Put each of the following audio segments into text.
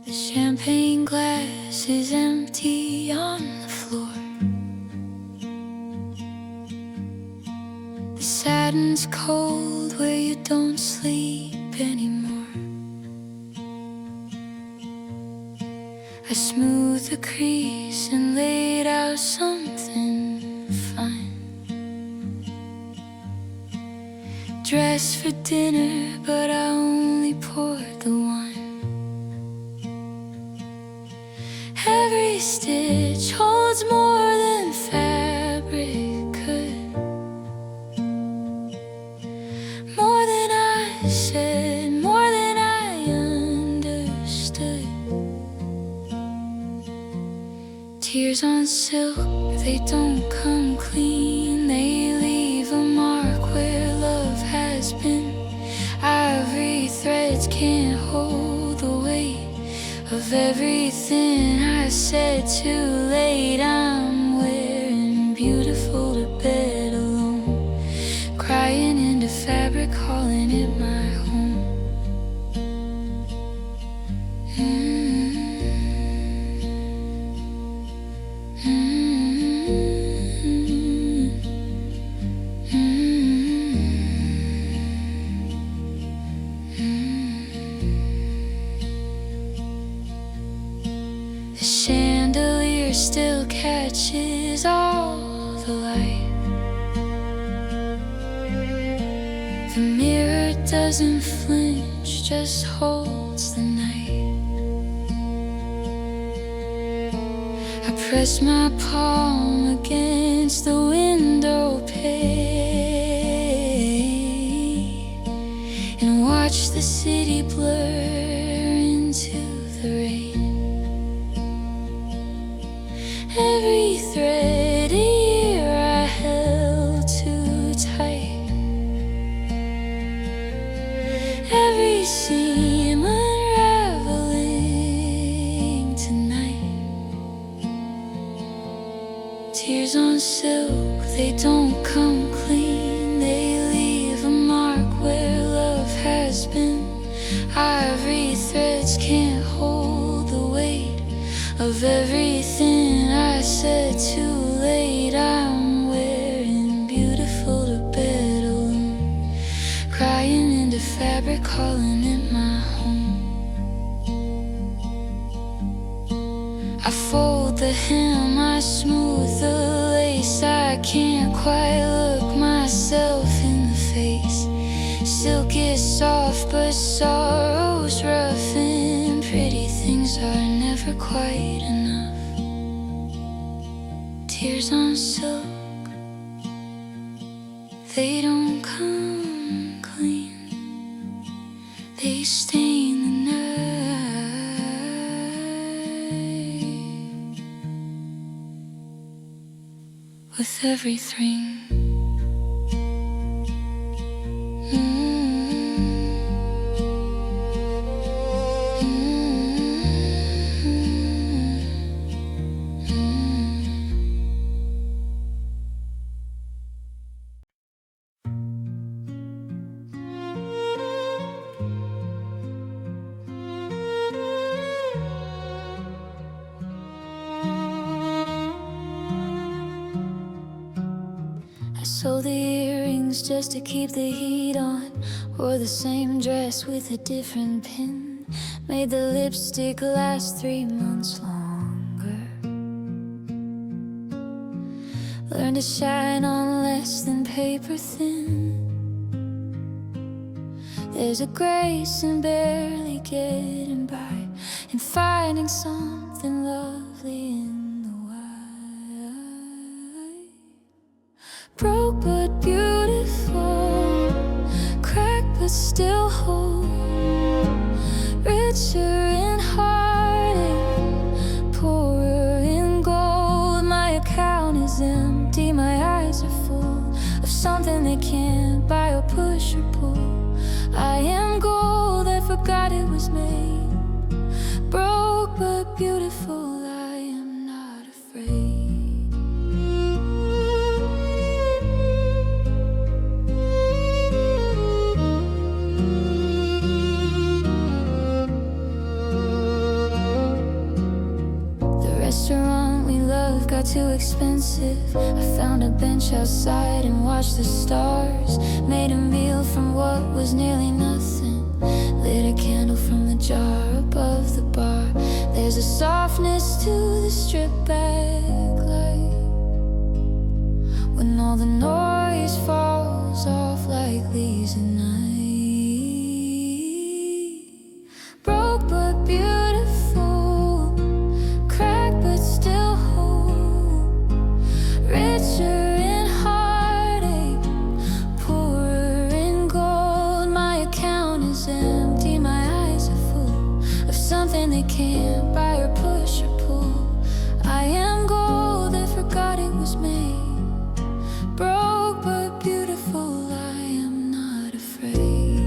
The champagne glass is empty on the floor. The satin's cold where you don't sleep anymore. I smoothed the crease and laid out something fine. Dressed for dinner, but I only poured the wine. Every stitch holds more than fabric could, more than I said, more than I understood. Tears on silk, they don't come clean. They leave a mark where love has been. Ivory threads can't hold the weight of everything I said too late. I'm wearing beautiful to bed alone, crying into fabric, calling it my home. The chandelier still catches all the light. The mirror doesn't flinch, just holds the night. I press my palm against the window pane and watch the city blur into the rain. Every thread a year I held too tight, every seam unraveling tonight. Tears on silk, they don't come clean. They leave a mark where love has been. Ivory threads can't hold the weight of everything I said too late. I'm wearing beautiful to bed alone, crying into fabric, calling it my home. I fold the hem, I smooth the lace. I can't quite look myself in the face. Silk is soft, but sorrow's rough, and pretty things are never quite enough. Tears on silk, they don't come clean. They stain the night with everything. Sold the earrings just to keep the heat on. Wore the same dress with a different pin. Made the lipstick last 3 months longer. Learned to shine on less than paper thin. There's a grace in barely getting by, and finding something lovely in the white. Broke but beautiful, cracked but still whole, richer in heart and poorer in gold. My account is empty, my eyes are full of something they can't buy or push or pull. I am gold, I forgot it was made. Broke but beautiful, I am not afraid. too expensive. I found a bench outside and watched the stars. Made a meal from what was nearly nothing. Lit a candle from the jar above the bar. There's a softness to the stripped back light when all the noise falls off like leaves at night. Broke but beautiful, cracked but still whole, richer in heartache, poorer in gold. My account is empty, my eyes are full of something they can't buy or push or pull. I am gold that forgot it was made. Broke but beautiful, I am not afraid.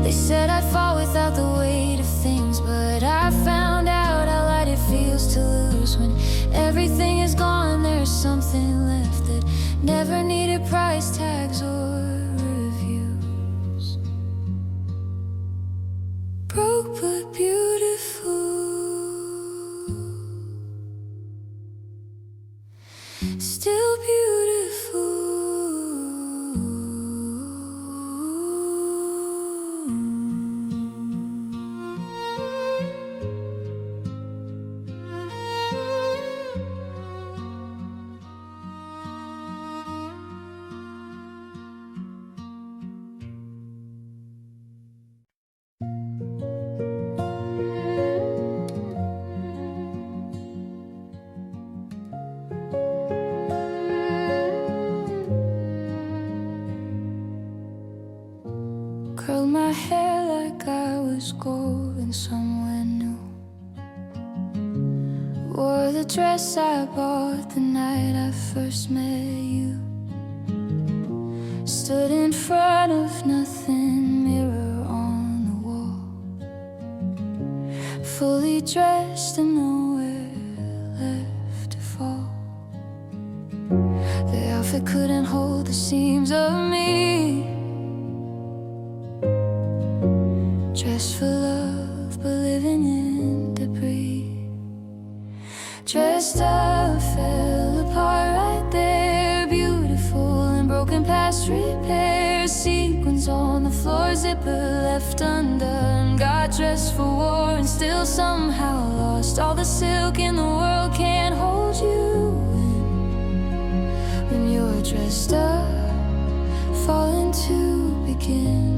They said I'd fall without the weight of things, but I found out how light it feels to lose. When everything is gone, there's something left that never needed price tags or reviews. Broke but beautiful, still beautiful. Curled my hair like I was going somewhere new. Wore the dress I bought the night I first met you. Stood in front of nothing, mirror on the wall. Fully dressed and nowhere left to fall. The outfit couldn't hold the seams of me. Dressed for love, but living in debris. Dressed up, fell apart right there. Beautiful and broken past repair. Sequins on the floor, zipper left undone. Got dressed for war and still somehow lost. All the silk in the world can't hold you in. When you're dressed up, falling to begin.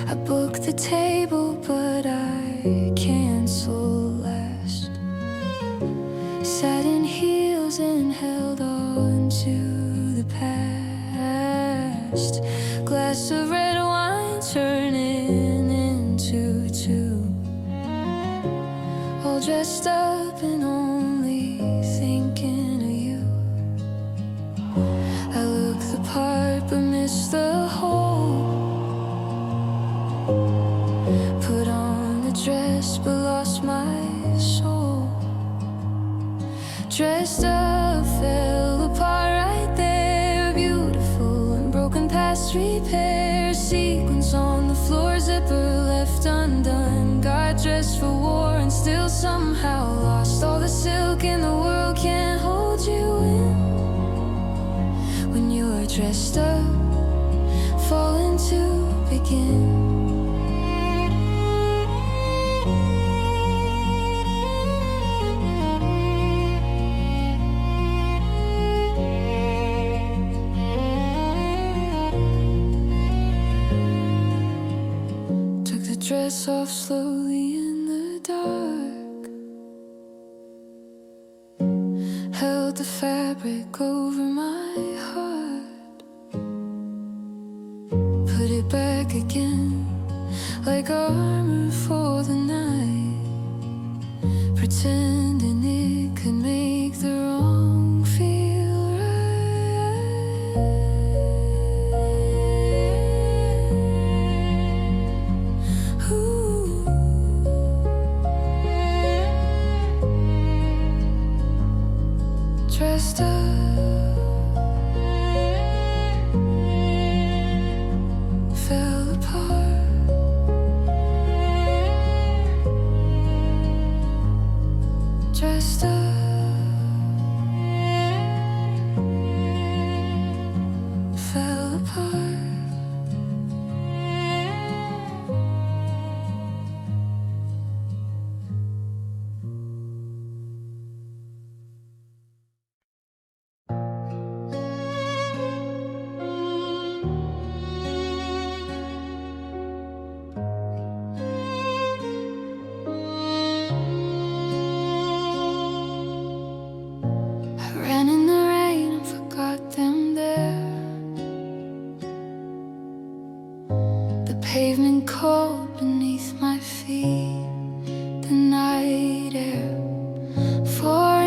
I booked the table, but I canceled last. Sat in heels and held on to the past. Glass of red wine turning into two. All dressed up and only thinking of you. I look the part but miss the whole. Put on the dress but lost my soul. Dressed up, fell apart right there. Beautiful and broken past repair. Sequins on the floor, zipper left undone. Got dressed for war and still somehow lost. All the silk in the world can't hold you in. When you're dressed up, falling to begin. Dress off slowly in the dark. Held the fabric over my heart. Put it back again, like armor for the night. Pretending it could make the wrong feel right. Dressed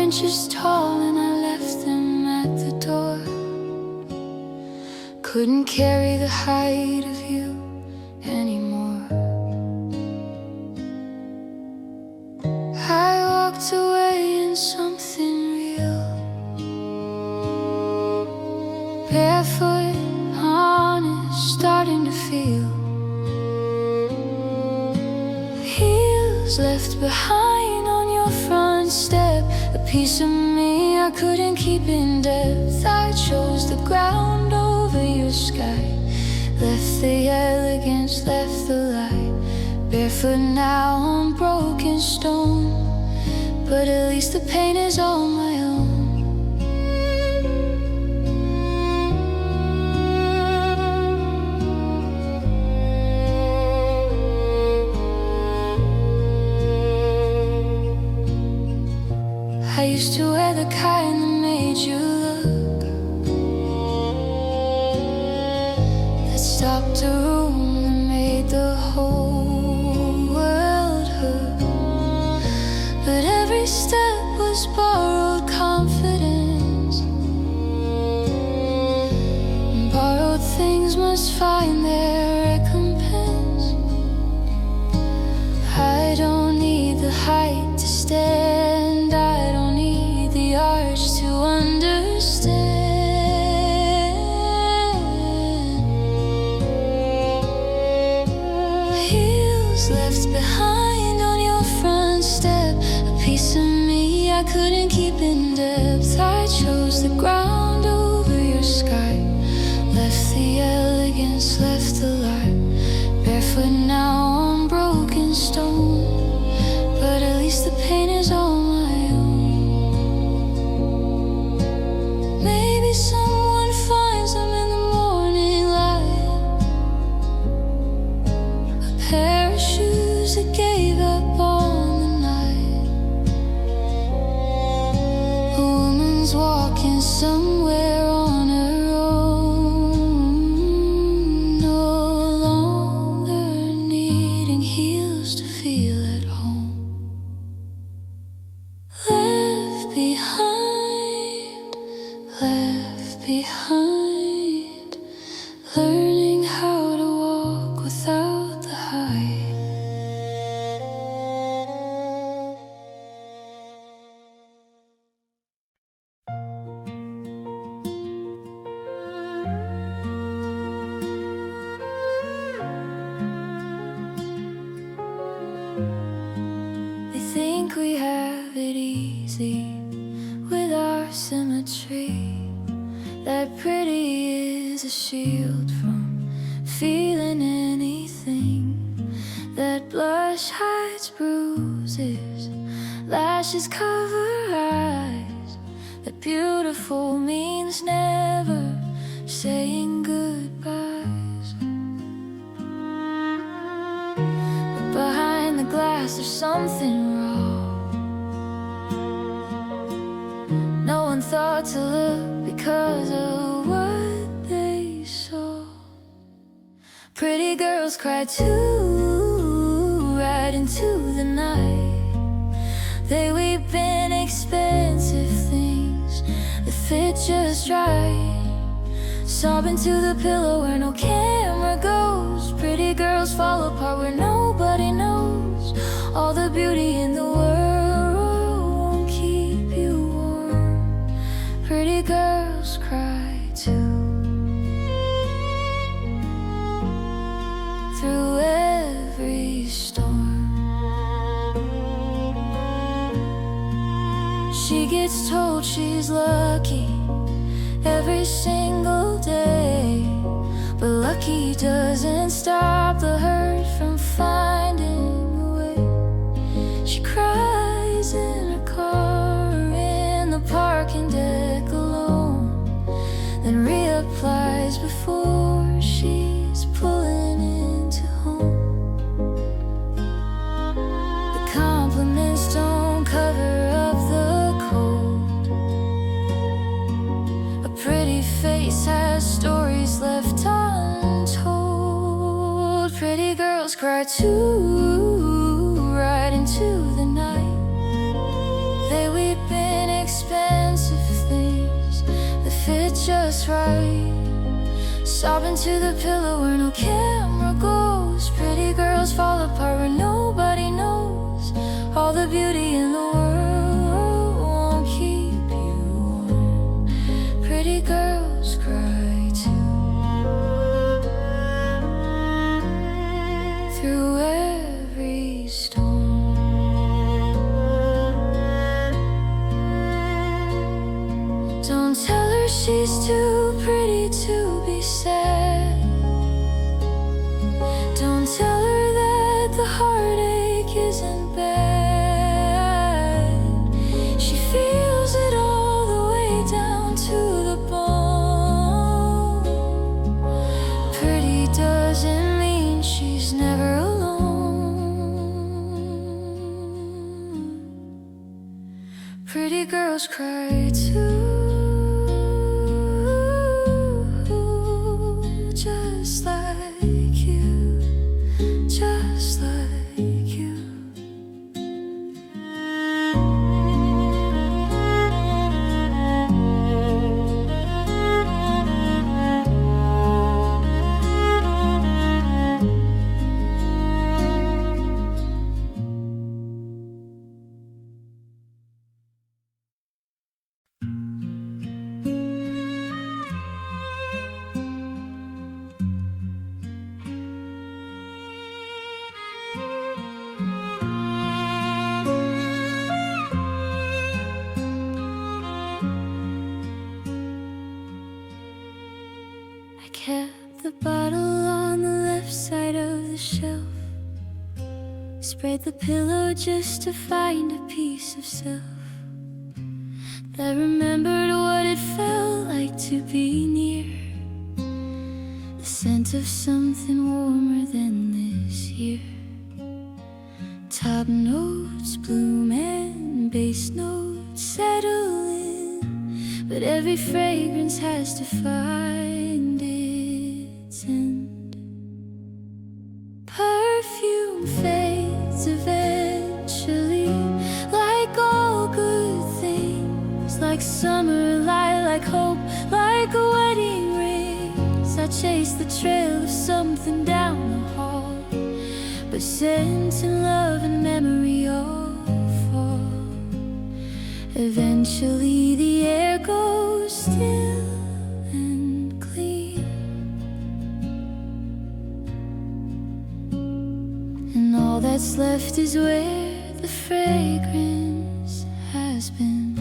inches tall and I left them at the door. Couldn't carry the height of you anymore. I walked away in something real, barefoot, honest, starting to feel. Heels left behind on your front step, a piece of me I couldn't keep in depth. I chose the ground over your sky, left the elegance, left the light. Barefoot now on broken stone, but at least the pain is all my own. I used to wear the kind that made you look, that stopped a room and made the whole world hurt. But every step was borrowed confidence, and borrowed things must find their recompense. I don't need the height to stand, I don't need the arch to understand. Heels left behind on your front step, a piece of me I couldn't keep in depth. I chose the ground over your sky, left the elegance, left the light. Barefoot now on broken stone, but at least the pain is all my own. Maybe someone finds them in the morning light, a pair of shoes that gave up on the night. A woman's walking somewhere on her own, no longer needing heels to feel at home. Left behind, left behind, learning how to walk without the height. They think we have it easy with our symmetry, that pretty is a shield from feeling anything. That blush hides bruises, lashes cover eyes. That beautiful means never saying goodbyes. But behind the glass there's something wrong. No one thought to look because of what they saw. Pretty girls cry too, right into the night. They weep in expensive things that fit just right, sobbing to the pillow where no camera goes. Pretty girls fall apart where nobody knows. All the beauty in the world won't keep you warm. Pretty girls cry too, through every storm. She gets told she's lucky every single day, but lucky doesn't stop the hurt from finding a way. She cries in her car, in the parking deck alone, then reapplies before she's pulling into home. The compliments don't cover up the cold. A pretty face has stories left untold. Pretty girls cry too, right into the night. They weep in just right. Sobbing to the pillow where no camera goes. Pretty girls fall apart where nobody knows. All the beauty in the world won't keep you warm. Pretty girls cry too. Through every storm. Don't tell her she's too pretty to be sad. Don't tell her that the heartache isn't bad. She feels it all the way down to the bone. Pretty doesn't mean she's never alone. Pretty girls cry too. Just like you, just like you. I kept the bottle on the left side of the shelf. Spread the pillow just to find a piece of self that remembered what it felt like to be near. The scent of something warmer than this year. Top notes bloom and bass notes settle in, but every fragrance has to find its end. Perfume fades eventually, like all good things, like summer light, like hope, like a wedding rings. I chase the trail of something down the hall, but scent and love and memory all fall. Eventually the air goes still and clean, and all that's left is where the fragrance has been.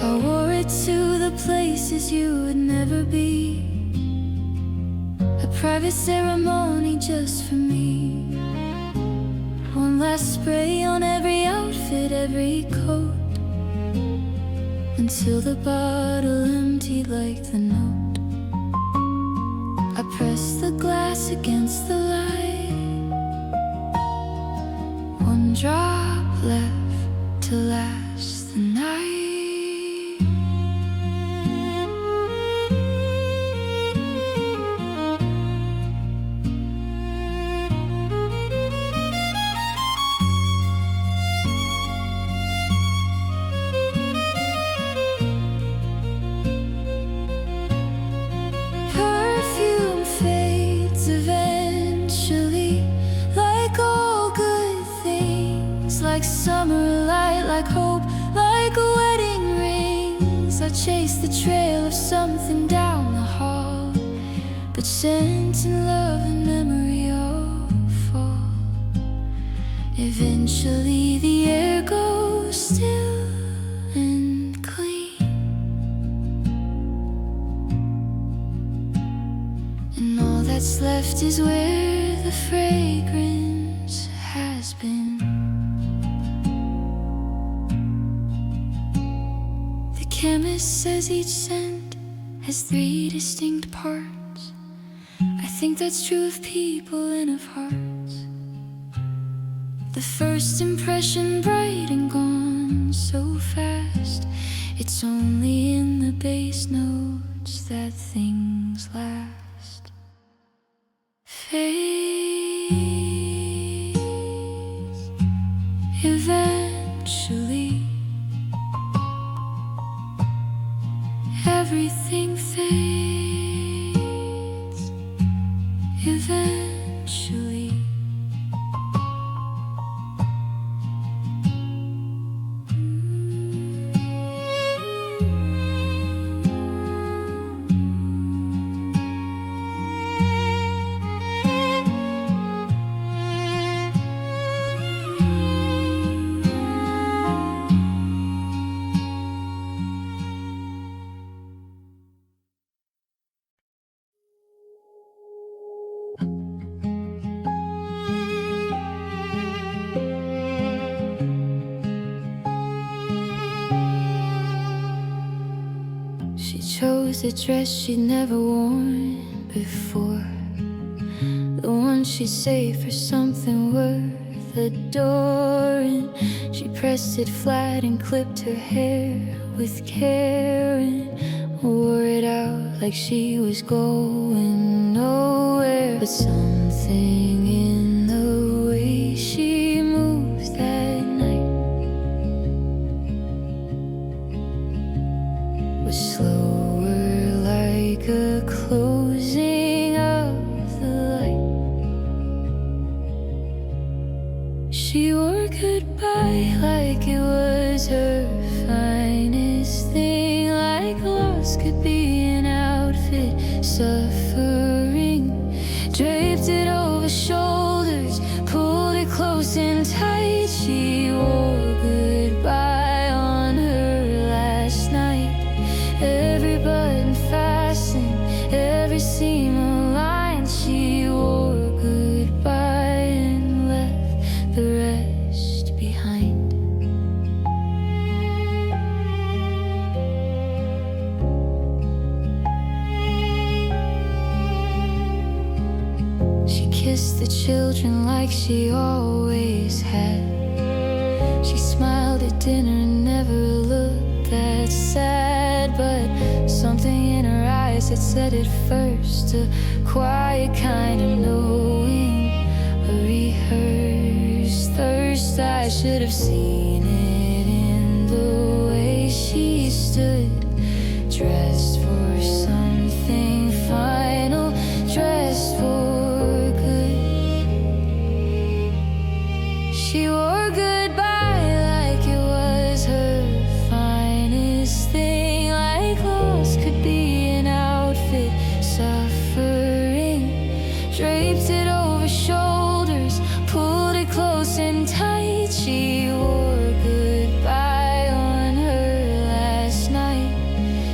I wore it to the places you would never be, a private ceremony just for me. One last spray on every outfit, every coat, until the bottle emptied like the note. I press the glass against the light, one drop left to last the night. Perfume fades eventually, like all good things, like summer light, like hope, like a wedding rings. I chase the trail of something down the hall, but scent and love and memory all fall. Eventually the air goes still and clean, and all that's left is where the fragrance has been. The chemist says each scent has 3 distinct parts. I think that's true of people and of hearts. The first impression bright and gone so fast. It's only in the bass notes that things last. Fades eventually, eventually. She chose a dress she'd never worn before, the one she'd saved for something worth adoring. She pressed it flat and clipped her hair with care and wore it out like she was going nowhere. But something in the way she moved that night was slower, like a closing of the light. She wore goodbye like it was her finest thing, like loss could be an outfit, suffering. Draped it over shoulders, pulled it close and tight. She wore goodbye on her last night. Every button fastened, every seam aligned. She wore goodbye and left the rest behind. She kissed the children like she always had. She smiled at dinner and never looked that sad, but something in her eyes had said it first, a quiet kind of knowing, a rehearsed thirst. I should have seen it in the way she stood, dressed for something final, dressed for good. She wore goodbye like it was her finest thing, like loss could be an outfit, suffering. Draped it over shoulders, pulled it close and tight. She wore goodbye on her last night.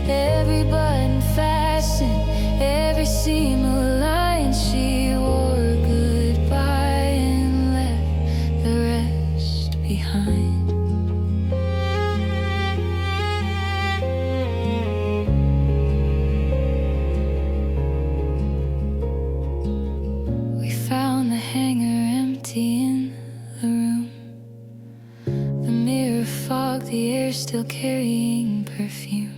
Every button fastened, every seam aligned. She wore goodbye and left the rest behind. We found the hanger empty in the room, the mirror fogged, the air still carrying perfume.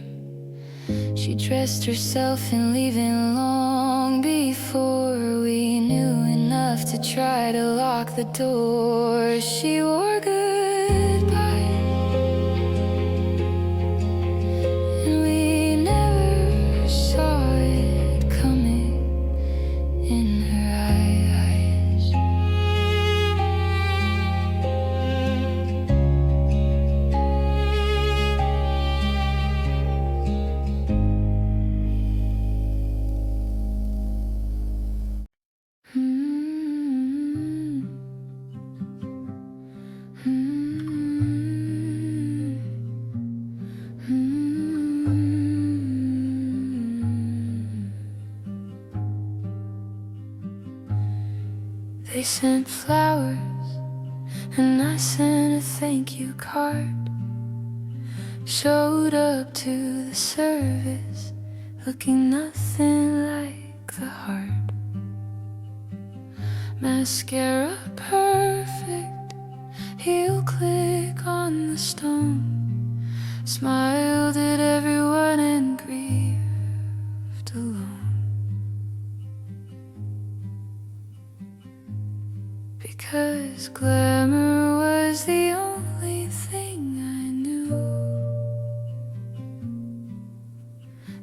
She dressed herself in leaving long before we knew enough to try to lock the door. She wore goodbye, and we never saw it coming in her eyes. They sent flowers, and I sent a thank you card. Showed up to the service, looking nothing like the heart. Mascara perfect, heel click on the stone. Smiled at everyone and grieved alone. Because glamour was the only thing I knew,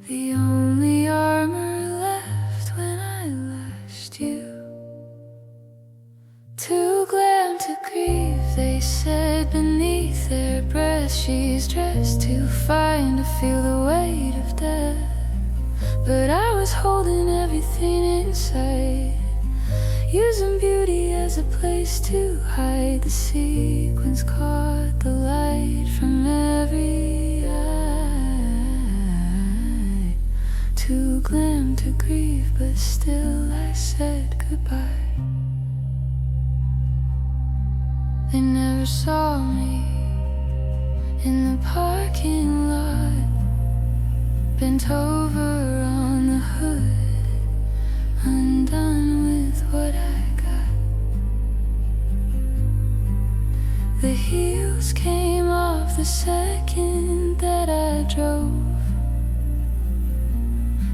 the only armor left when I lost you. Too glam to grieve, they said beneath their breath. She's dressed too fine to feel the weight of death. But I was holding everything inside, using beauty as a place to hide. The sequins caught the light from every eye. Too glam to grieve, but still I said goodbye. They never saw me in the parking lot, bent over on the hood, undone with what I got. The heels came off the second that I drove,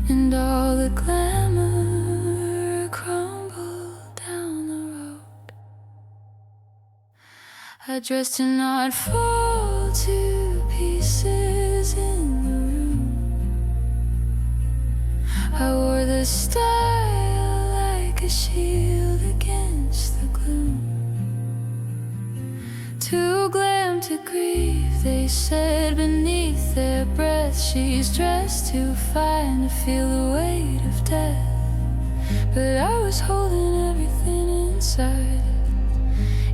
and all the glamour crumbled down the road. I dressed to not fall to pieces in the room. I wore the style like a shield against the gloom. Too glam to grieve, they said beneath their breath. She's dressed too fine to feel the weight of death. But I was holding everything inside,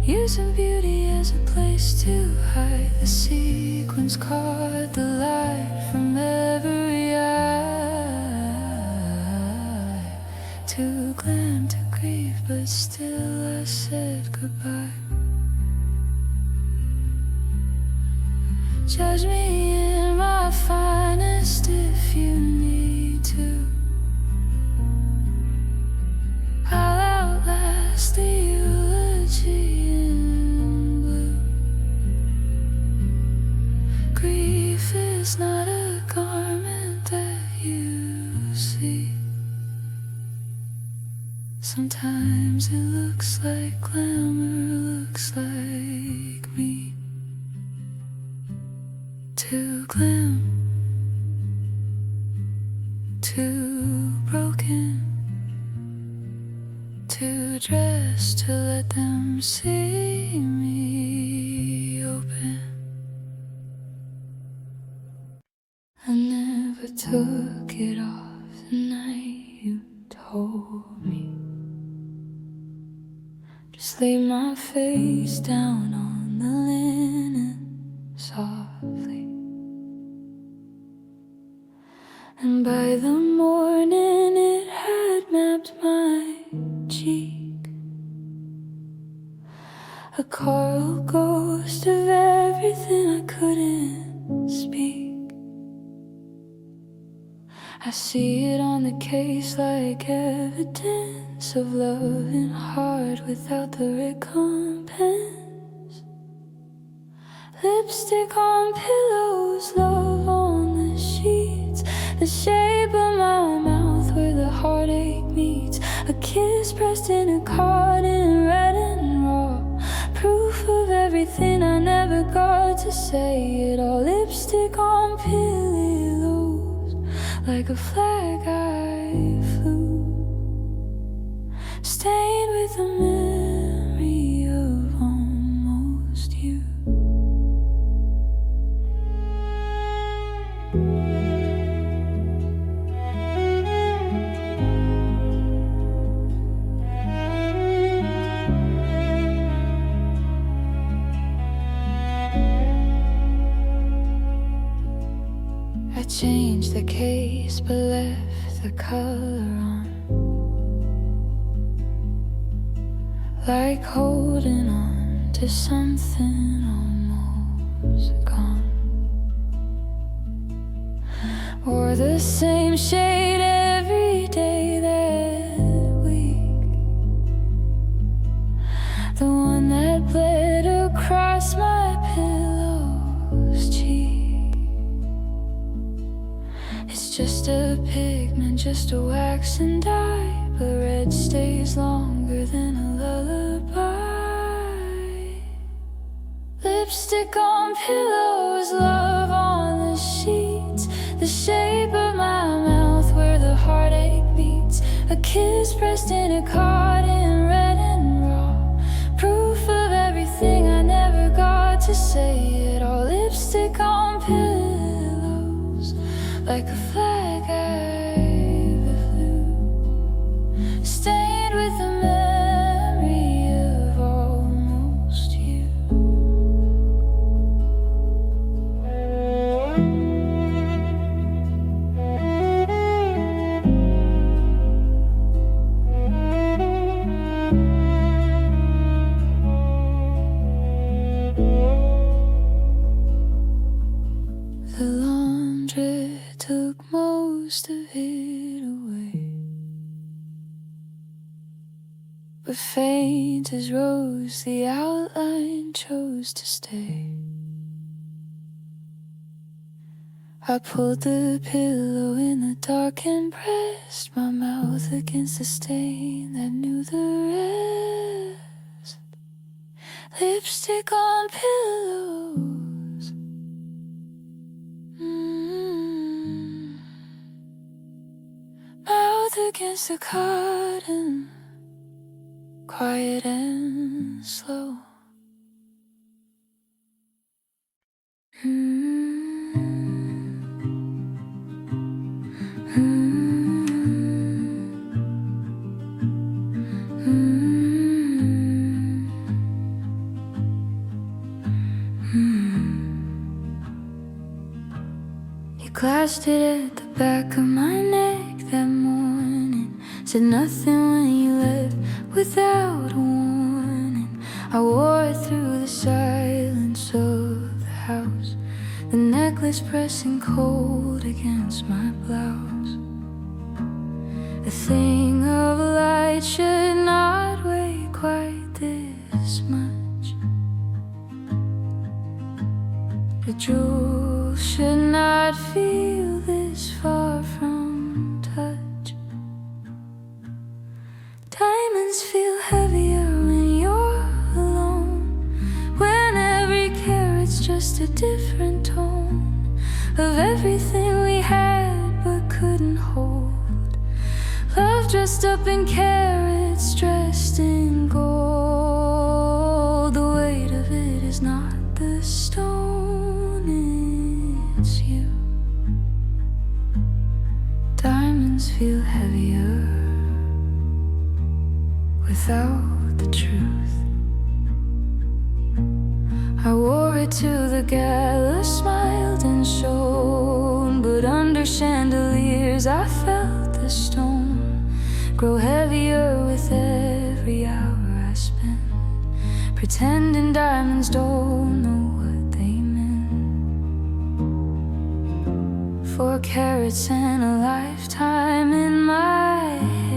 using beauty as a place to hide. The sequins caught the light from every eye. Too glam to grieve, but still I said goodbye. Judge me in my finest if you need to. I'll outlast the eulogy in blue. Grief is not a garment that you see. Sometimes it looks like glamour, looks like me. Too glam, too broken, too dressed to let them see me open. I never took it off the night you told me. Just laid my face down on the linen softly. And by the morning it had mapped my cheek, a coral ghost of everything I couldn't speak. I see it on the case like evidence of loving hard without the recompense. Lipstick on pillows, love on the sheets, the shape of my mouth where the heartache meets, a kiss pressed in a cotton, red and raw, proof of everything I never got to say it all. Lipstick on pillows, like a flag I flew, stained with the memory of almost you. I changed the case but left the color on, like holding on to something almost gone. Wore the same shade every day that week, the one that bled across my pillow's cheek. It's just a pigment, just a wax and dye, but red stays longer than a lullaby. Lipstick on pillows, love on the sheets, the shape of my mouth where the heartache beats, a kiss pressed in a cotton, red and raw, like a flag I flew, stained with the memory of almost you. The laundry took most of it away, but faint as rose, the outline chose to stay. I pulled the pillow in the dark and pressed my mouth against the stain that knew the rest. Lipstick on pillows, mouth against the cotton, quiet and slow. You clasped it at the back of my neck that morning, said nothing when you left without a warning. I wore it through the silence of the house, the necklace pressing cold against my blouse. A thing of light should not weigh quite this much. A jewel should not feel this far from touch. Diamonds feel heavier when you're alone, when every carat's just a different tone of everything we had but couldn't hold. Love dressed up in carats, dressed in gold. The weight of it is not the stone, it's you. Diamonds feel heavier without the truth. I wore it to the gala, smiled and shone, but under chandeliers I felt the stone grow heavier with every hour I spend, pretending diamonds don't know what they meant. 4 carats and a lifetime in my hand,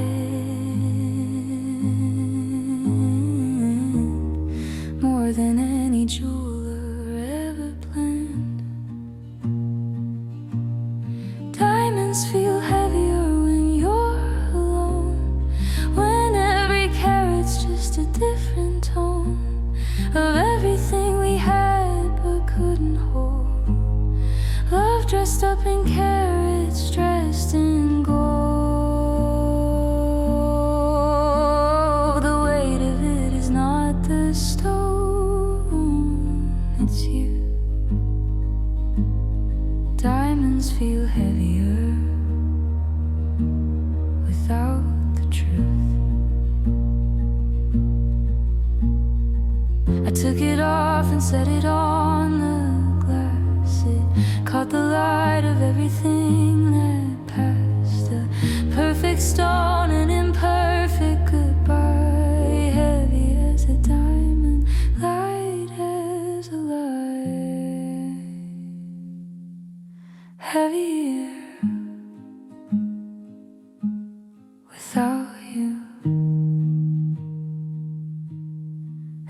more than any jeweler ever planned. Diamonds feel heavier when you're alone, when every carat's just a different tone of everything we had but couldn't hold. Love dressed up in carats, dressed in gold. The weight of it is not the stone, it's you. Diamonds feel heavier without the truth. I took it off and set it on the glass. It caught the light of everything that passed. A perfect stone, an imperfect goodbye, heavy as a diamond, light as a light. Heavier without you.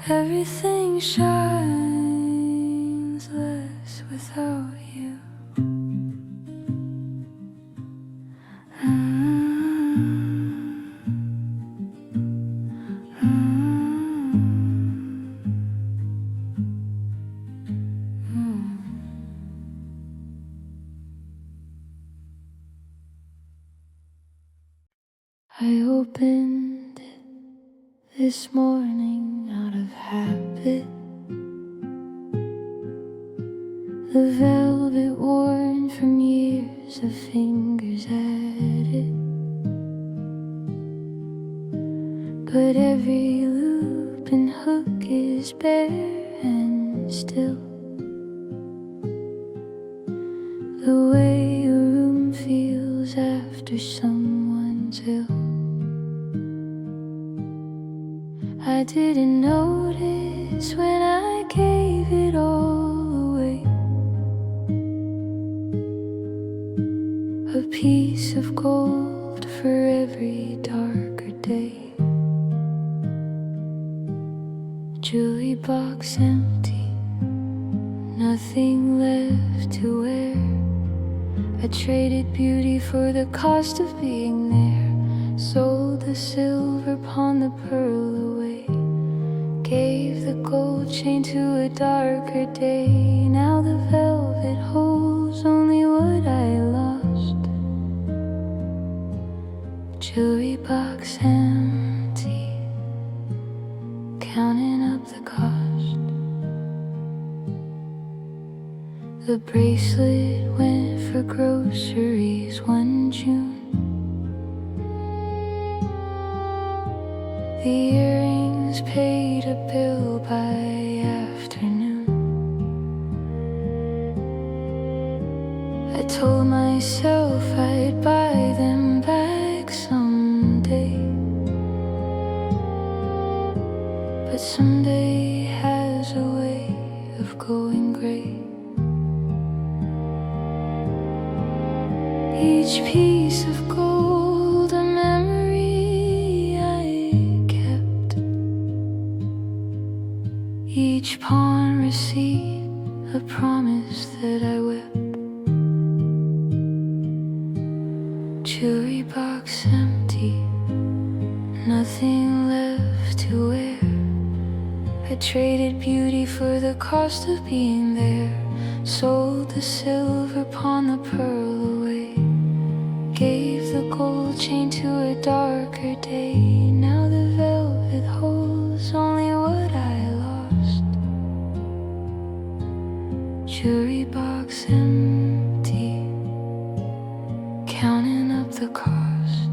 Everything shines less without you. I opened it this morning out of habit. The velvet worn from years of fingers at it, but every loop and hook is bare and still. The way a room feels after someone's ill. I didn't notice when I gave it all away. A piece of gold for every darker day. Jewelry box empty, nothing left to wear. I traded beauty for the cost of being there. Sold the silver, pawned the pearl away. Gave the gold chain to a darker day. Now the velvet holds only what I lost. Jewelry box empty, counting up the cost. The bracelet went for groceries one June. The earrings paid a bill by afternoon. I told myself I'd buy them back someday, but someday has a way of going gray. Each piece of gold a memory I kept. Each pawn receipt a promise that I wept. Jewelry box empty, nothing left to wear. I traded beauty for the cost of being there. Sold the silver, pawned the pearl away. Gave the gold chain to a darker day. Now the velvet holds only what I lost. Jewelry box empty, counting up the cost.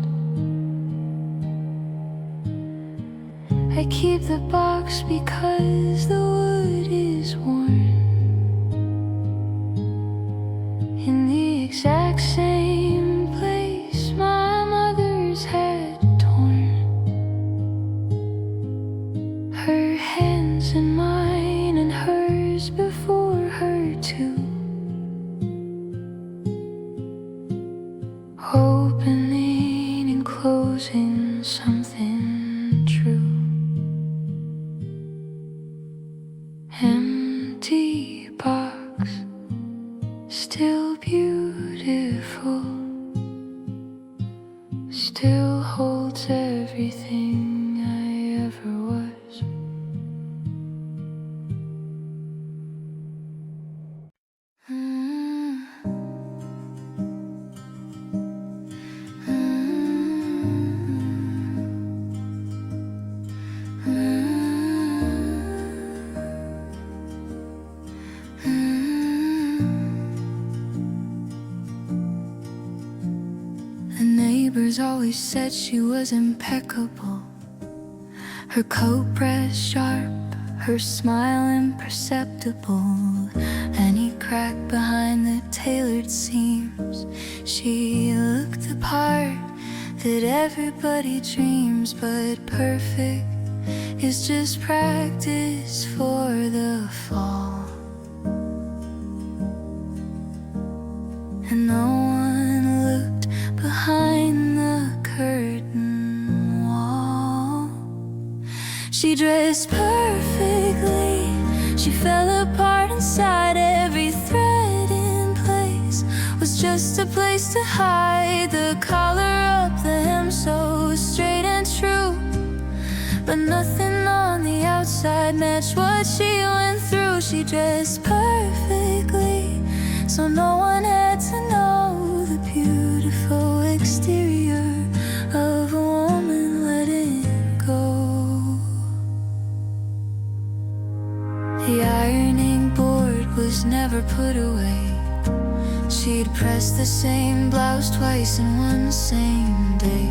I keep the box because the wood is worn. In the exact same place my mother's had torn. Her hands in mine and hers before her too. Opening and closing something true. Empty box, still beautiful, still holds everything I ever was. The neighbors always said she was impeccable. Her coat pressed sharp, her smile imperceptible. Any crack behind the tailored seams, she looked the part that everybody dreams. But perfect is just practice for the fall. And no one looked behind the curtain wall. She dressed perfectly, she fell apart inside. Every thread in place was just a place to hide. The collar up the hem so straight and true, but nothing on the outside matched what she went through. She dressed perfectly, so no one had to know the beautiful exterior of a woman letting go. The ironing board was never put away. She She'd press the same blouse twice in one same day.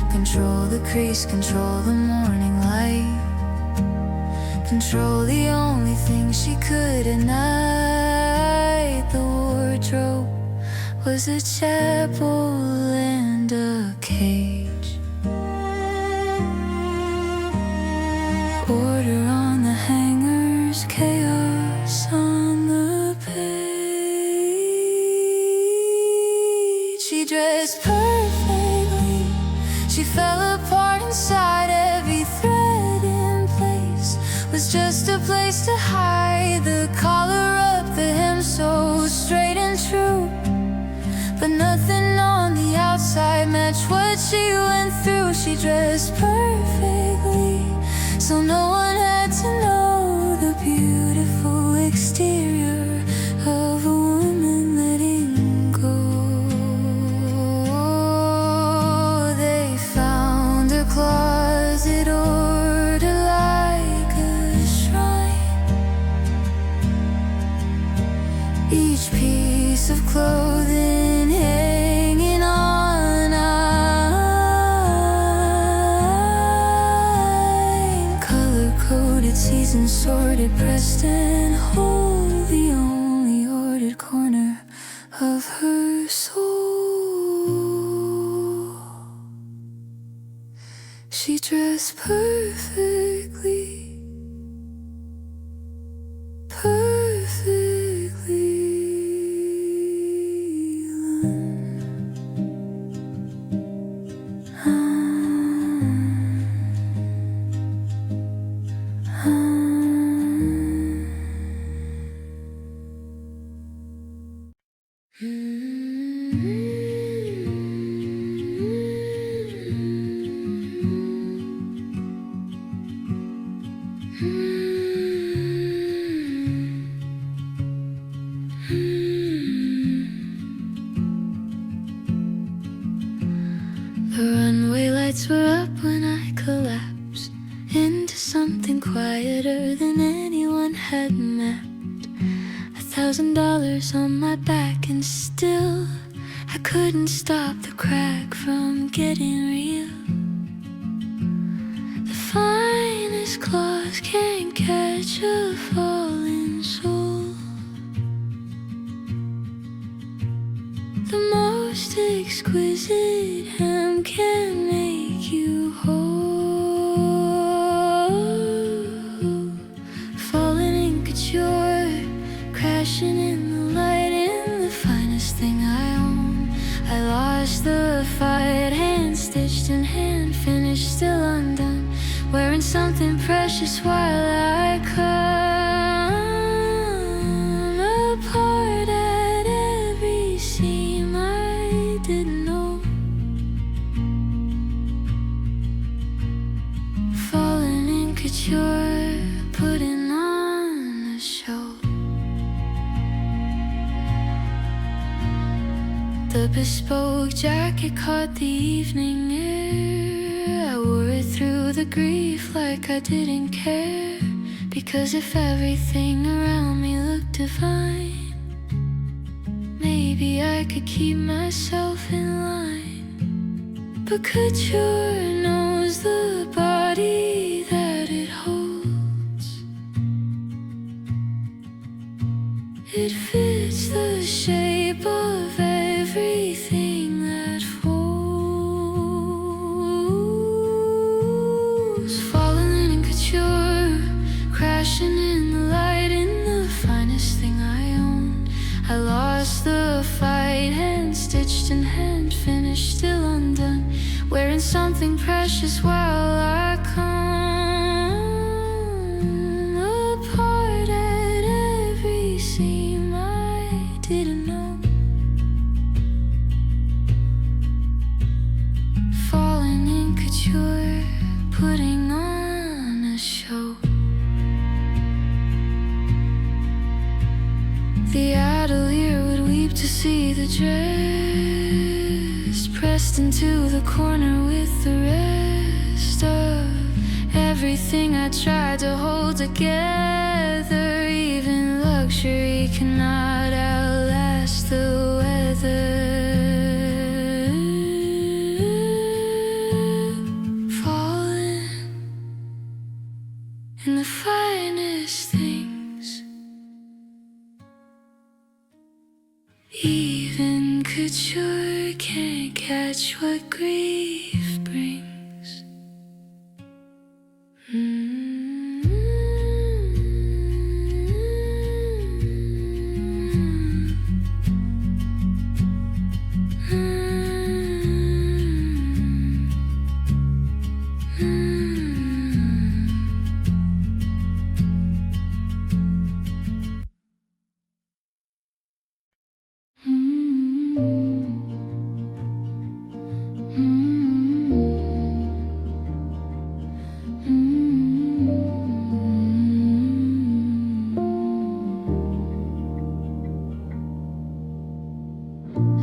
Control the crease, control the morning light. Control the only thing she could at night. The wardrobe was a chapel and a cage. Order on the hangers, chaos on the page. She dressed perfectly, she fell apart inside. Every thread in place was just a place to hide. The collar up, the hem so straight and true, but nothing on the outside matched what she went through. She dressed perfectly, so no one had to know the beautiful exterior of a woman letting go. They found her closet ordered like a shrine. Each piece of clothing hanging on line, color-coded, season sorted, pressed and whole, the only ordered corner of her soul. She dressed perfectly, perfectly. The runway lights were up when I collapsed into something quieter than anyone had mapped. $1,000 on my back, and still I couldn't stop the crack from getting real. The finest claws can't catch a falling soul. The most exquisite hem can make you whole. Falling in couture, crashing in the light, in the finest thing I own. I lost the fight, hand stitched and hand finished, still undone, wearing something precious while I come apart at every seam. I didn't know. Falling in couture, putting on a show. The bespoke jacket caught the evening air. I wore it through the grief like I didn't care, because if everything around me looked divine, maybe I could keep myself in line. But couture knows the body that it holds. It fits the shape of everything that folds. Falling in couture, crashing in the light, in the finest thing I own. I lost the fight, hand stitched and hand finished, still undone, wearing something precious while I come apart at every seam. I didn't know. Falling in couture, putting on a show. The atelier would weep to see the dress pressed into the corner with the rest of everything I tried to hold together. Even luxury cannot outlast the weather. together, falling in the finest things. Even couture can't catch what grief brings.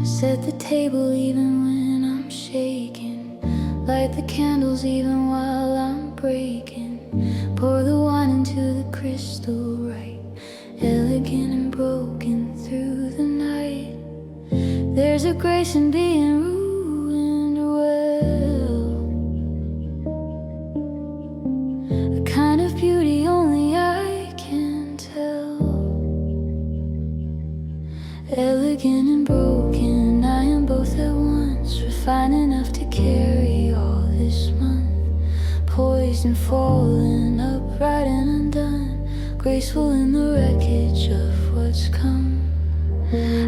Set the table even when I'm shaking. Light the candles even while I'm breaking. Pour the wine into the crystal right, elegant and broken through the night. There's a grace in being ruined well, a kind of beauty only I can tell. Elegant and broken, I am both at once. Refined enough to carry all this month. Poised and fallen, upright and undone. Graceful in the wreckage of what's come.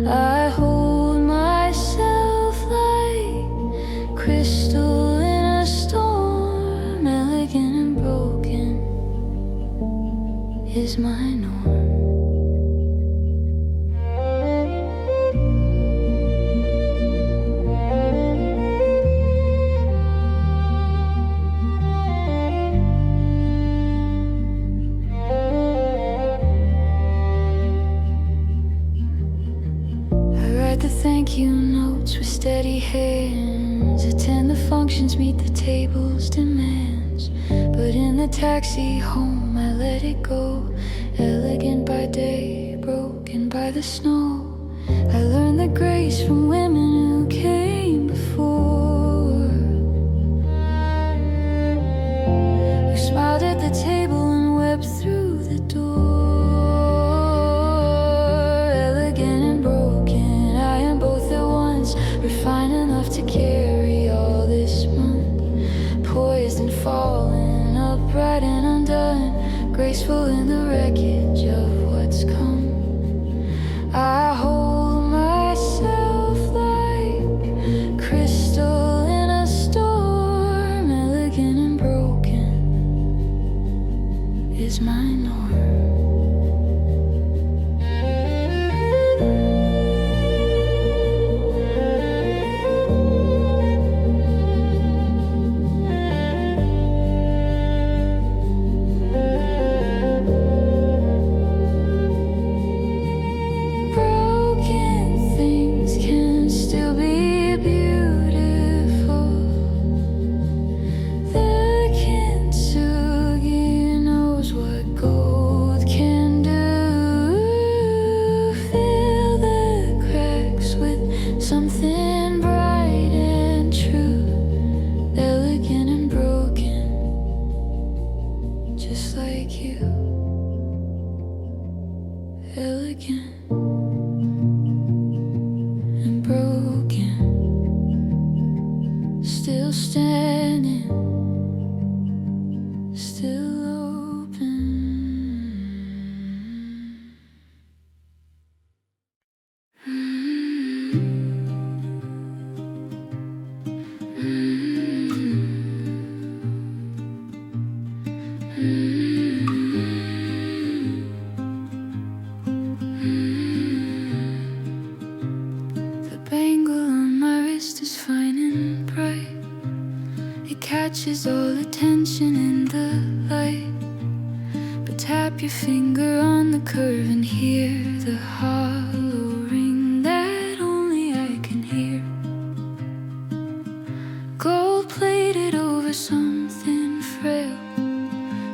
I hold myself like crystal in a storm. Elegant and broken is my norm. The thank you notes with steady hands. Attend the functions, meet the table's demands. But in the taxi home I let it go. Elegant by day, broken by the snow. I learned the grace from women who came before, who smiled at the table and wept through the door. Refined enough to carry all this month. Poised and fallen, upright and undone. Graceful in the wreckage of what's come. I hold myself like crystal in a storm. Elegant and broken is my norm. Something bright and true, elegant and broken, just like you. Elegant and broken, still standing, still open. The bangle on my wrist is fine and bright. It catches all attention in the light. But tap your finger on the curve and hear the hollow ring that only I can hear. Gold plated over something frail,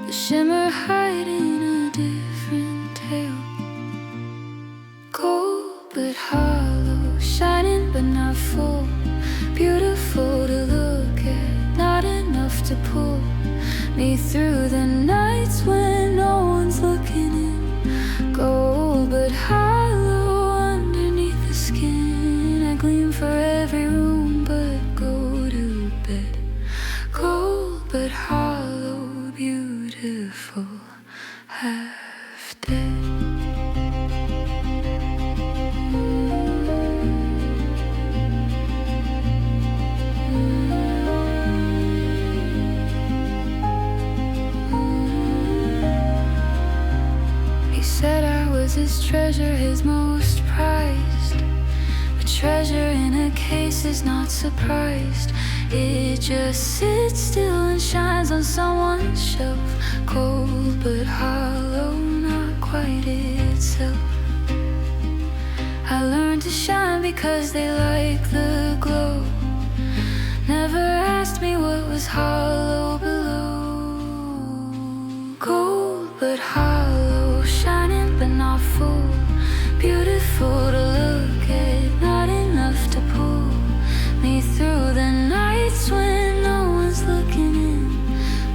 the shimmer hiding a different tale. Gold but hollow, shining beautiful, beautiful to look at, not enough to pull me through the nights when no one's looking in. Gold but hollow underneath the skin. I gleam for every room but go to bed. Gold but hollow, beautiful, half dead. He said I was his treasure, his most prized. But treasure in a case is not surprised. It just sits still and shines on someone's shelf. Cold but hollow, not quite itself. I learned to shine because they like the glow. Never asked me what was hollow below. Gold but hollow, shining but not full. Beautiful to look at, not enough to pull me through the nights when no one's looking in.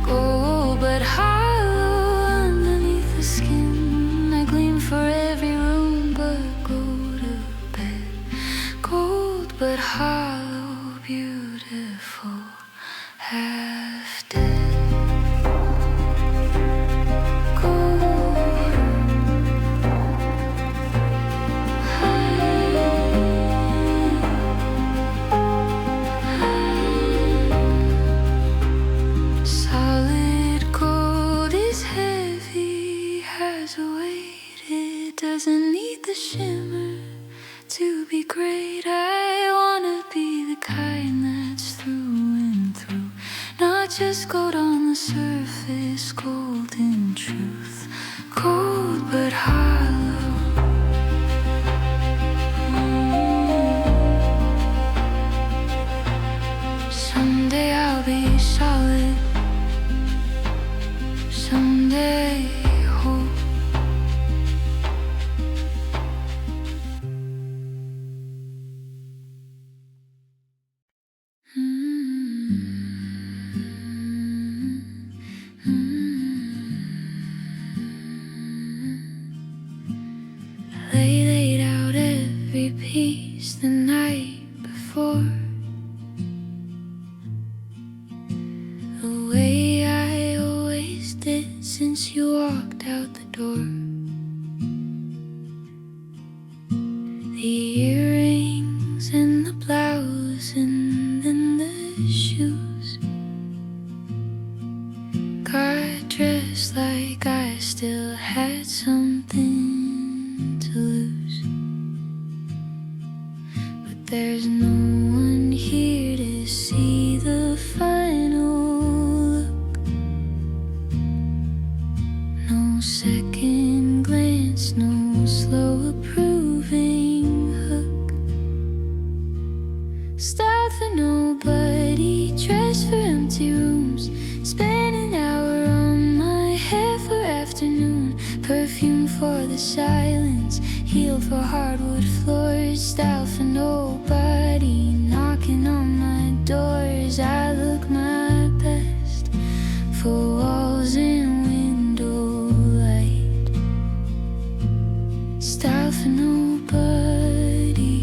Gold but hollow underneath the skin. I gleam for every room but go to bed. Gold but hollow, beautiful, half dead. Doesn't need the shimmer to be great. I wanna be the kind that's through and through, not just gold on the surface, gold in truth. Gold but hollow. Someday I'll be solid. Someday hope. Laid out every piece the night before. The way I always did since you walked out the door. The earrings and the blouse and then the shoes. Got dressed like I still had something to lose. But there's no one here to see the final look. No second glance, no slow approving hook. Style for nobody, dress for empty rooms. Spend an hour on my hair for afternoon. Perfume for the silence, heel for hardwood floors. Style for nobody, knocking on my doors. I look my best for walls and window light. Style for nobody,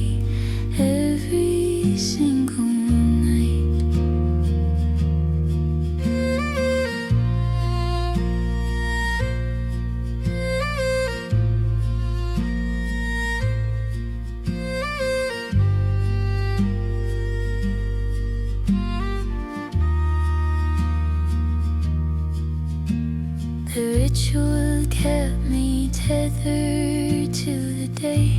every single night. The ritual kept me tethered to the day.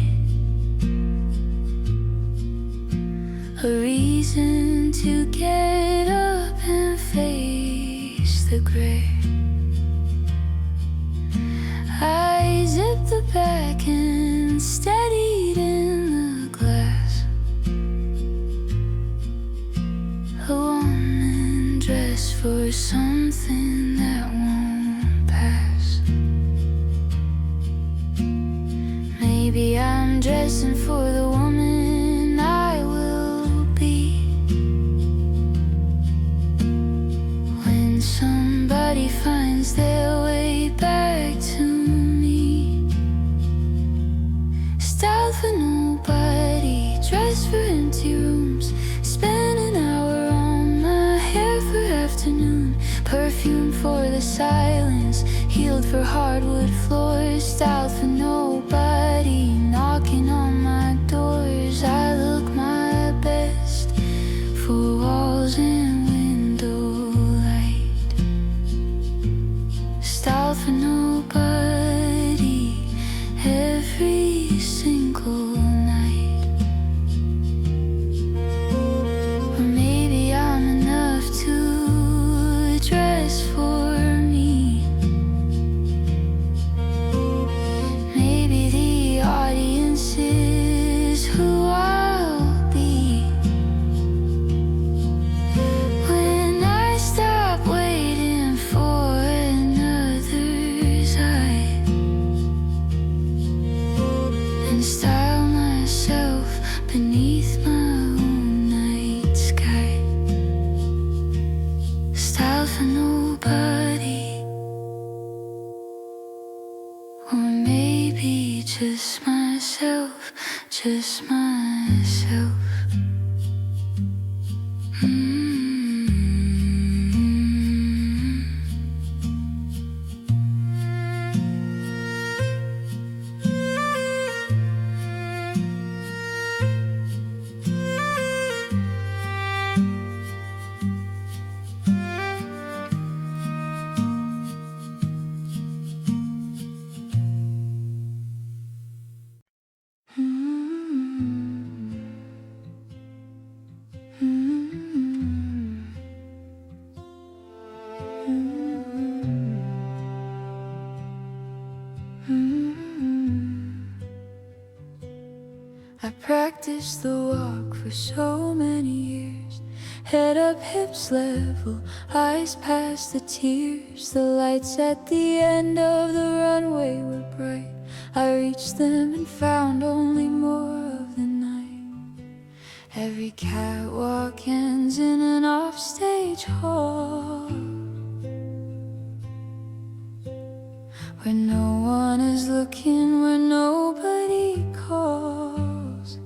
A reason to get up and face the gray. I zipped the back and steadied in the glass. A woman dressed for something that won't pass. Maybe I'm dressing for the woman I will for the silence, healed for hardwood floors, styled for nobody knocking on my doors. I look my best for walls and window light, styled for nobody every single night. Or maybe I'm enough to dress for me. Maybe the audience is who I'll be when I stop waiting for another's eye and style myself beneath my own night sky, style for nobody, or maybe just myself, just myself. I practiced the walk for so many years, head up, hips level, eyes past the tears. The lights at the end of the runway were bright. I reached them and found only more of the night. Every catwalk ends in an offstage hall where no one is looking, where nobody calls.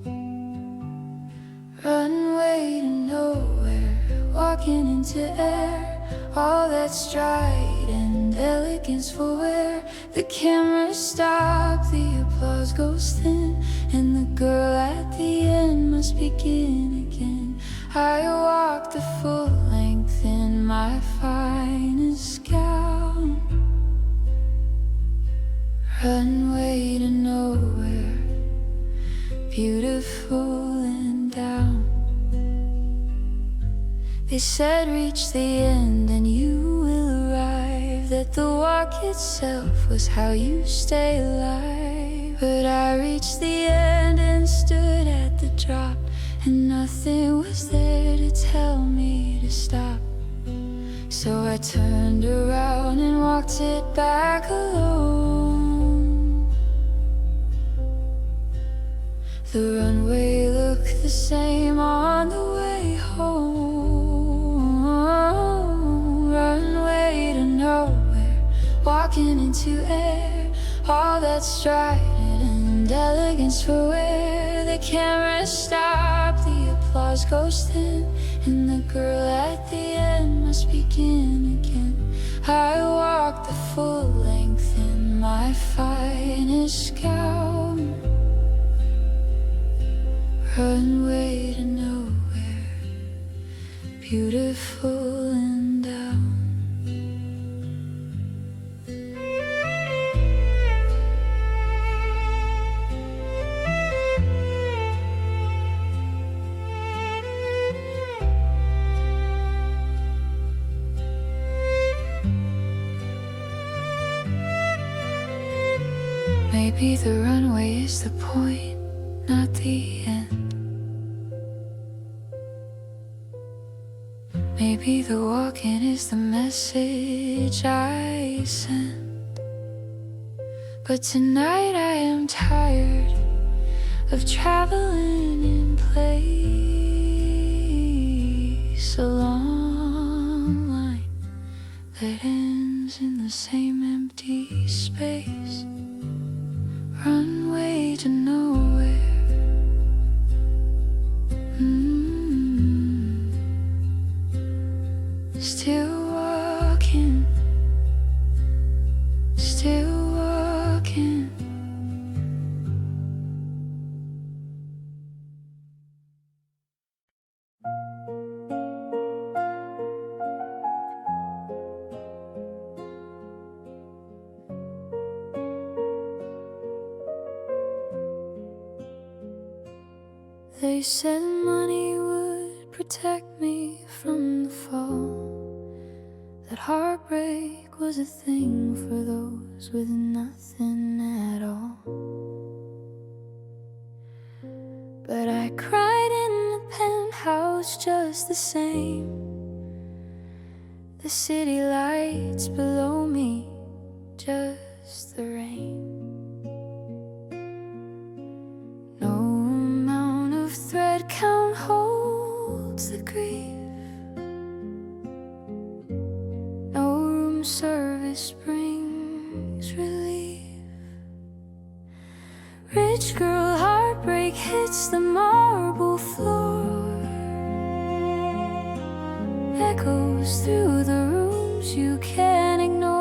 Runway to nowhere, walking into air, all that stride and elegance for wear. The cameras stop, the applause goes thin, and the girl at the end must begin again. I walk the full length in my finest gown, runway to nowhere, beautiful and down. They said reach the end and you will arrive, that the walk itself was how you stay alive. But I reached the end and stood at the drop, and nothing was there to tell me to stop. So I turned around and walked it back alone. The runway looked the same on the way home. Runway to nowhere, walking into air, all that stride and elegance for wear. The cameras stop, the applause goes thin, and the girl at the end must begin again. I walked the full length in my finest gown, runway to nowhere, beautiful and down. Maybe the runway is the point, not the end. Maybe the walking is the message I send. But tonight I am tired of traveling in place. A long line that ends in the same empty space. Runway to nowhere. Still walking still walking. They said money would protect me from the fall, that heartbreak was a thing for those with nothing at all. But I cried in the penthouse just the same. The city lights below me, just the rain. No amount of thread count holds the grief. No room service brings relief. Rich girl heartbreak hits the marble floor, echoes through the rooms you can't ignore.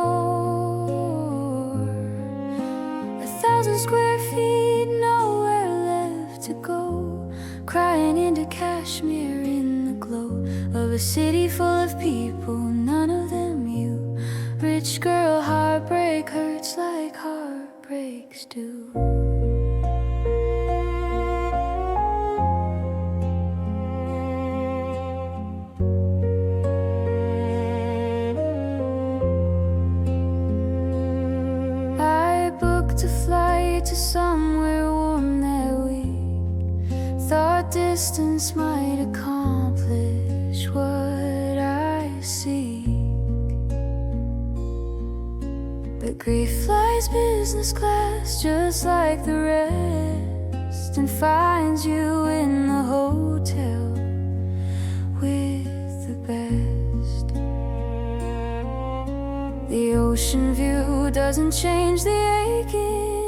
1,000 square feet, nowhere left to go, crying into cashmere in the glow of a city full of people, none of them you. Rich girl heartbreak hurts like heartbreaks do. To fly to somewhere warm that week, thought distance might accomplish what I seek. But grief flies business class just like the rest, and finds you in the hotel with the best. The ocean view doesn't change the ache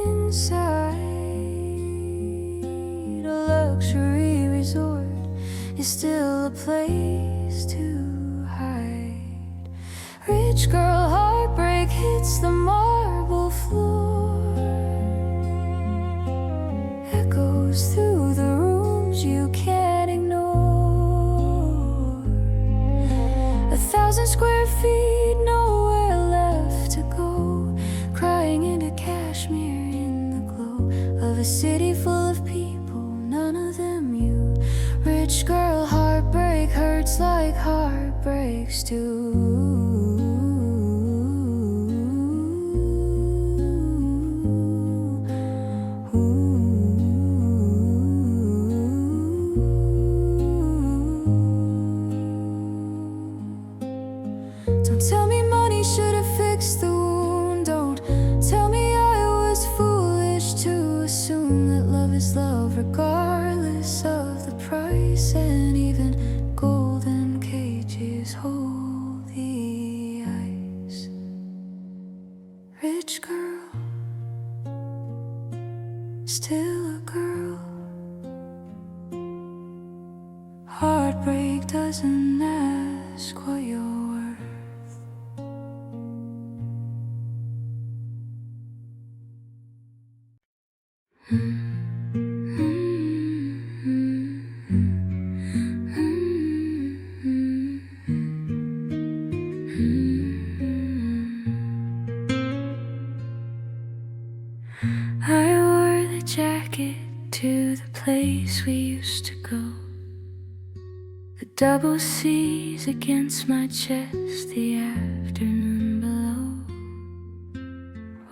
inside. A luxury resort is still a place to hide. Rich girl heartbreak hits the marble floor, echoes through the rooms you can't ignore. 1,000 square feet, nowhere left to go, crying into cashmere in the glow of a city full of people, none of them you. Rich girl heartbreak hurts like heartbreaks do. Don't tell me money should have fixed the wound. Don't tell me I was foolish to assume that love is love regardless of the price. And even golden cages hold the ice. Rich girl, still a girl. Heartbreak doesn't ask what you're worth. I wore the jacket to the place we used to go, the double C's against my chest the afternoon below.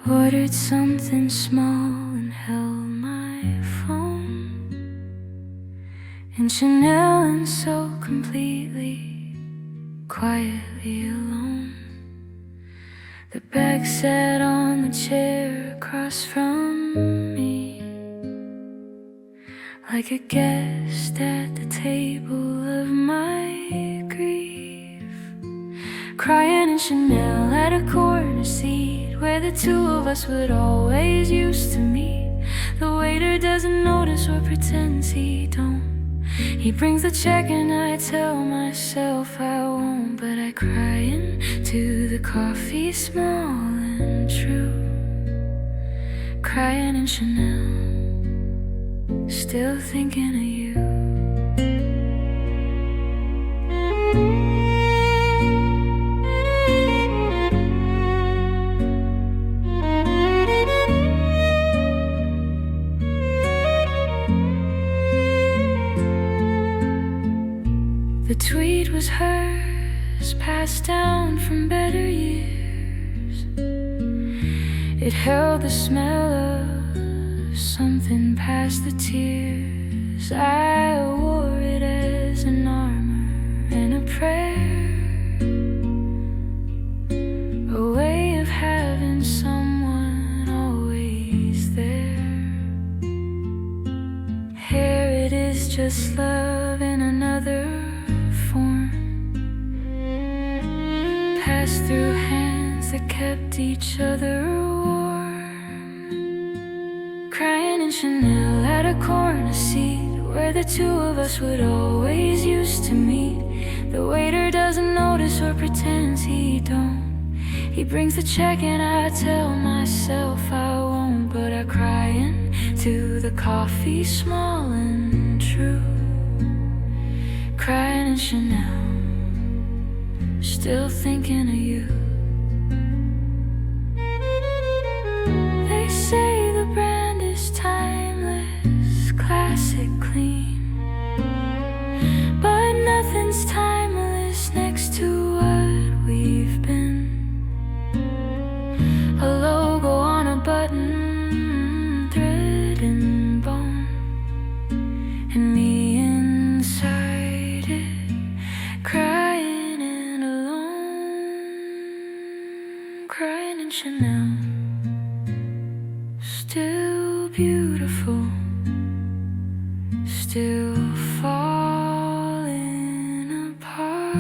Ordered something small and held my phone, and Chanel, and so completely, quietly alone. The bag sat on the chair across from me, like a guest at the table of my grief. Crying in Chanel at a corner seat, where the two of us would always used to meet. The waiter doesn't notice or pretends he don't. He brings the check and I tell myself I won't, but I cry into the coffee small and and true. Crying in Chanel, still thinking of you. The tweed was hers, passed down from better years. It held the smell of something past the tears. I wore it as an armor and a prayer, a way of having someone always there. Here it is, just love in another form, passed through hands that kept each other warm. Crying in Chanel at a corner seat where the two of us would always used to meet. The waiter doesn't notice or pretends he don't. He brings the check and I tell myself I won't, but I cry into the coffee, small and true. Crying in Chanel, still thinking of you. They say the brand is timeless, classic, clean, but nothing's timeless next to what we've been. A logo on a button, thread and bone, and me inside it, crying and alone. Crying in Chanel, still beautiful, still falling apart.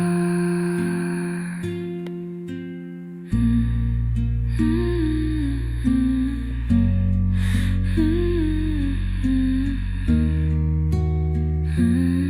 Mm-hmm.